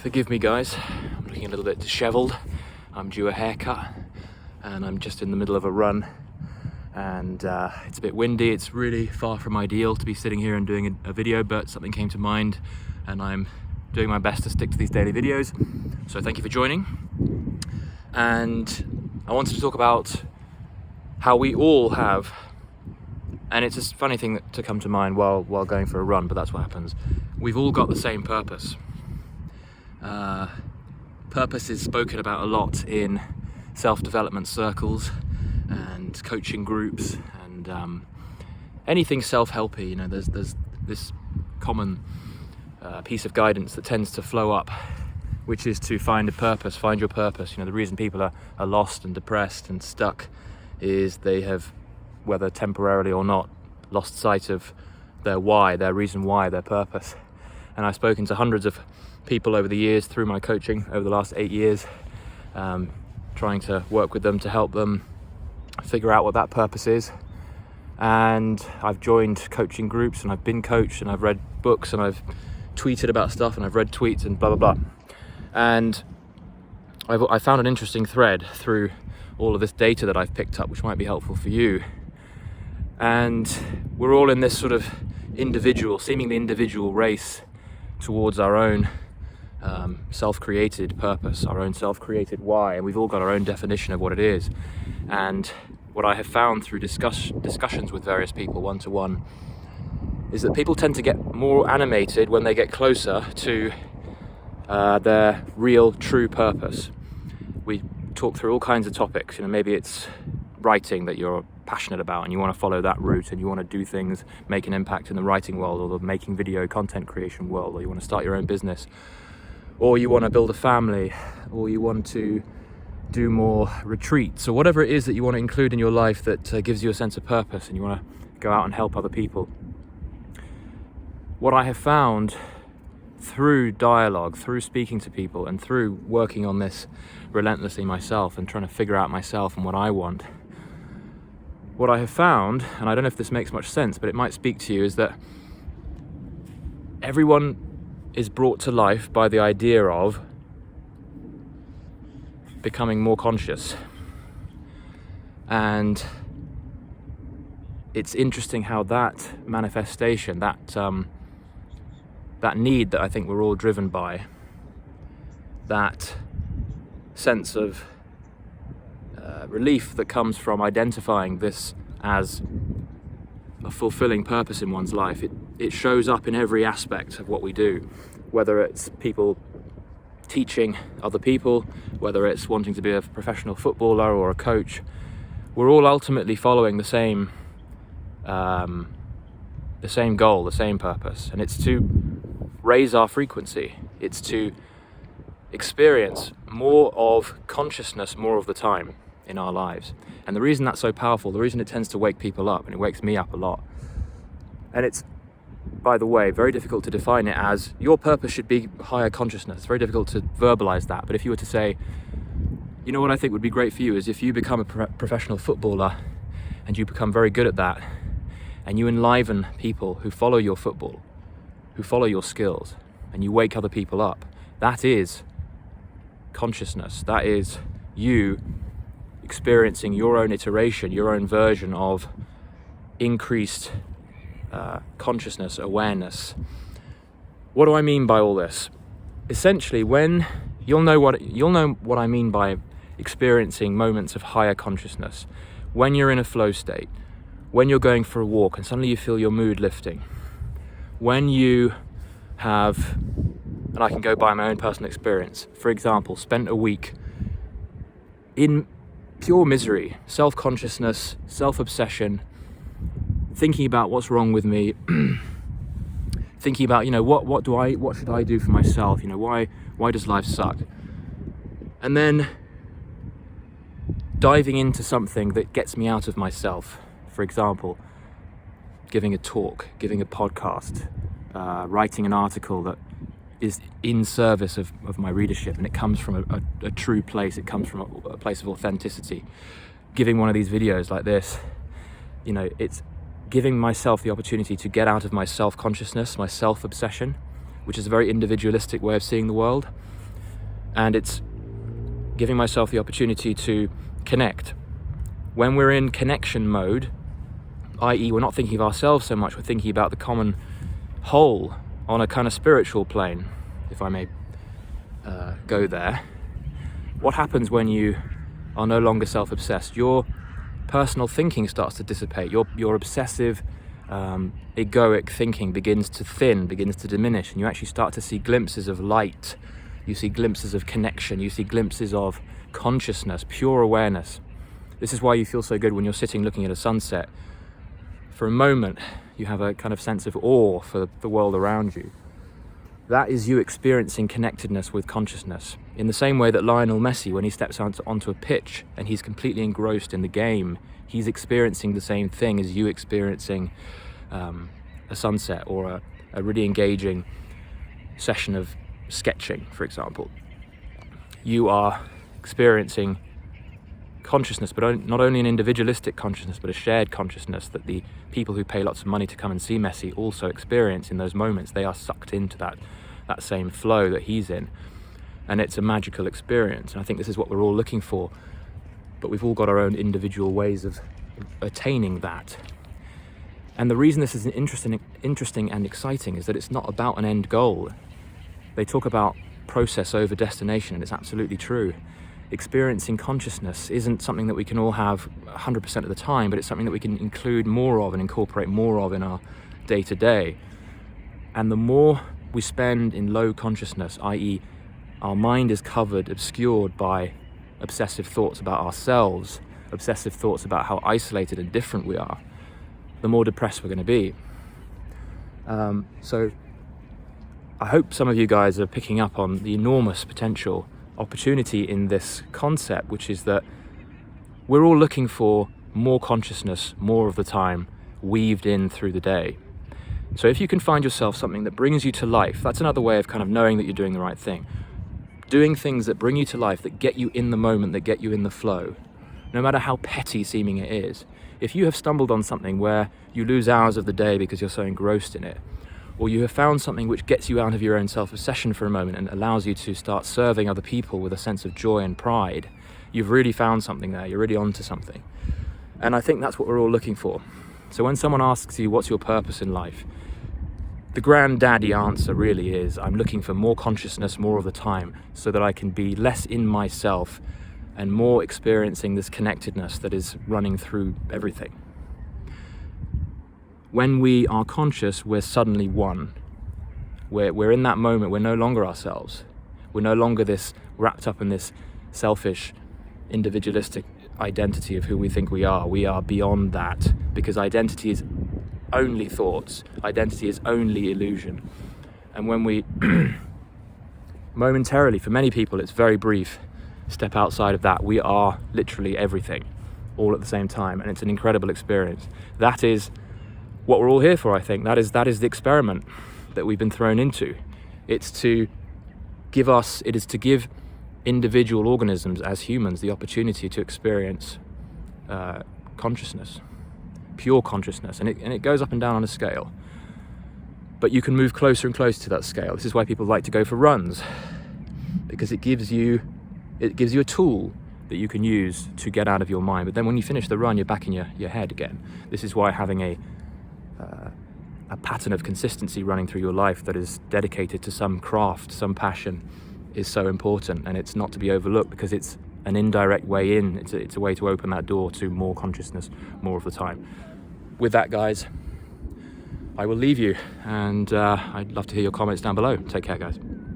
Forgive me guys, I'm looking a little bit dishevelled. I'm due a haircut and I'm just in the middle of a run and it's a bit windy. It's really far from ideal to be sitting here and doing a video, but something came to mind and I'm doing my best to stick to these daily videos. So thank you for joining. And I wanted to talk about how we all have, and it's a funny thing to come to mind while going for a run, but that's what happens. We've all got the same purpose. Purpose is spoken about a lot in self-development circles and coaching groups and anything self-helpy. You know, there's this common piece of guidance that tends to flow up, which is to find a purpose, find your purpose. You know, the reason people are lost and depressed and stuck is they have, whether temporarily or not, lost sight of their why, their reason why, their purpose. And I've spoken to hundreds of people over the years through my coaching over the last 8 years, trying to work with them to help them figure out what that purpose is. And I've joined coaching groups and I've been coached and I've read books and I've tweeted about stuff and I've read tweets and blah blah blah. And I found an interesting thread through all of this data that I've picked up, which might be helpful for you. And we're all in this sort of seemingly individual race towards our own self-created purpose, our own self-created why, and we've all got our own definition of what it is. And what I have found through discussions with various people one-to-one is that people tend to get more animated when they get closer to their real, true purpose. We talk through all kinds of topics. You know, maybe it's writing that you're passionate about and you want to follow that route and you want to do things, make an impact in the writing world or the making video content creation world, or you want to start your own business, or you want to build a family, or you want to do more retreats, or whatever it is that you want to include in your life that gives you a sense of purpose and you want to go out and help other people. What I have found through dialogue, through speaking to people and through working on this relentlessly myself and trying to figure out myself and what I want, what I have found, and I don't know if this makes much sense, but it might speak to you, is that everyone is brought to life by the idea of becoming more conscious. And it's interesting how that manifestation, that need that I think we're all driven by, that sense of relief that comes from identifying this as a fulfilling purpose in one's life, it shows up in every aspect of what we do, whether it's people teaching other people, whether it's wanting to be a professional footballer or a coach. We're all ultimately following the same goal, the same purpose, and it's to raise our frequency. It's to experience more of consciousness more of the time in our lives. And the reason that's so powerful, the reason it tends to wake people up, and it wakes me up a lot, and it's, by the way, very difficult to define it as your purpose should be higher consciousness. It's very difficult to verbalize that. But if you were to say, you know what I think would be great for you is if you become a professional footballer and you become very good at that and you enliven people who follow your football, who follow your skills, and you wake other people up. That is consciousness. That is you experiencing your own iteration, your own version of increased consciousness, awareness. What do I mean by all this? Essentially, when you'll know what I mean by experiencing moments of higher consciousness, when you're in a flow state, when you're going for a walk and suddenly you feel your mood lifting, when you have, and I can go by my own personal experience, for example, spent a week in pure misery, self-consciousness, self-obsession, thinking about what's wrong with me, thinking about, you know, what should I do for myself? You know, why does life suck? And then diving into something that gets me out of myself. For example, giving a talk, giving a podcast, writing an article that is in service of my readership, and it comes from a true place, it comes from a place of authenticity. Giving one of these videos like this, you know, it's giving myself the opportunity to get out of my self-consciousness, my self-obsession, which is a very individualistic way of seeing the world. And it's giving myself the opportunity to connect. When we're in connection mode, i.e. we're not thinking of ourselves so much, we're thinking about the common whole on a kind of spiritual plane, if I may go there. What happens when you are no longer self-obsessed? Your personal thinking starts to dissipate. Your obsessive, egoic thinking begins to thin, begins to diminish, and you actually start to see glimpses of light. You see glimpses of connection. You see glimpses of consciousness, pure awareness. This is why you feel so good when you're sitting looking at a sunset. For a moment, you have a kind of sense of awe for the world around you. That is you experiencing connectedness with consciousness. In the same way that Lionel Messi, when he steps onto a pitch and he's completely engrossed in the game, he's experiencing the same thing as you experiencing a sunset or a really engaging session of sketching, for example. You are experiencing consciousness, but not only an individualistic consciousness, but a shared consciousness that the people who pay lots of money to come and see Messi also experience in those moments. They are sucked into that same flow that he's in, and it's a magical experience. And I think this is what we're all looking for, but we've all got our own individual ways of attaining that. And the reason this is interesting and exciting is that it's not about an end goal. They talk about process over destination, and it's absolutely true. Experiencing consciousness isn't something that we can all have 100% of the time, but it's something that we can include more of and incorporate more of in our day-to-day. And the more we spend in low consciousness, i.e. our mind is covered, obscured by obsessive thoughts about ourselves, obsessive thoughts about how isolated and different we are, the more depressed we're going to be. So I hope some of you guys are picking up on the enormous potential opportunity in this concept, which is that we're all looking for more consciousness more of the time, weaved in through the day. So if you can find yourself something that brings you to life, that's another way of kind of knowing that you're doing the right thing. Doing things that bring you to life, that get you in the moment, that get you in the flow, no matter how petty seeming it is. If you have stumbled on something where you lose hours of the day because you're so engrossed in it, or you have found something which gets you out of your own self-obsession for a moment and allows you to start serving other people with a sense of joy and pride, you've really found something there, you're really onto something. And I think that's what we're all looking for. So when someone asks you, what's your purpose in life? The granddaddy answer really is, I'm looking for more consciousness more of the time so that I can be less in myself and more experiencing this connectedness that is running through everything. When we are conscious, we're suddenly one. We're in that moment, we're no longer ourselves. We're no longer this wrapped up in this selfish, individualistic identity of who we think we are. We are beyond that, because identity is only thoughts. Identity is only illusion. And when we momentarily, for many people it's very brief, step outside of that, we are literally everything, all at the same time, and it's an incredible experience. That is what we're all here for, I think. That is the experiment that we've been thrown into. It is to give individual organisms as humans the opportunity to experience consciousness, pure consciousness, and it goes up and down on a scale. But you can move closer and closer to that scale. This is why people like to go for runs, because it gives you a tool that you can use to get out of your mind. But then when you finish the run, you're back in your head again. This is why having a pattern of consistency running through your life that is dedicated to some craft, some passion, is so important, and it's not to be overlooked, because it's an indirect way in. It's a way to open that door to more consciousness more of the time. With that, guys, I will leave you, and I'd love to hear your comments down below. Take care, guys.